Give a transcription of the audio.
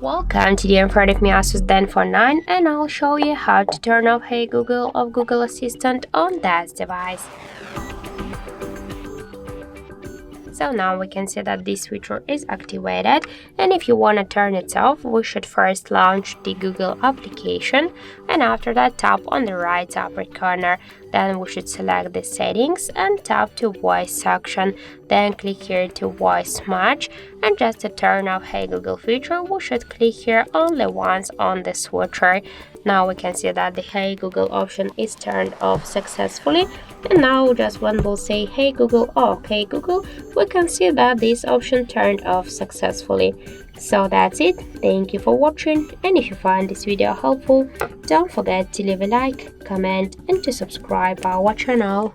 Welcome to the Infrared of me ASUS Zenfone 9, and I'll show you how to turn off Hey Google of Google Assistant on that device. So now we can see that this feature is activated, and if you want to turn it off, we should first launch the Google application, and after that tap on the right upper corner. Then we should select the settings and tap to voice section, then click here to voice match, and just to turn off Hey Google feature we should click here only once on the switcher. Now we can see that the Hey Google option is turned off successfully, and now just when we'll say Hey Google off Hey Google, we can see that this option turned off successfully. So that's it. Thank you for watching, and if you find this video helpful, don't forget to leave a like, comment and to subscribe our channel.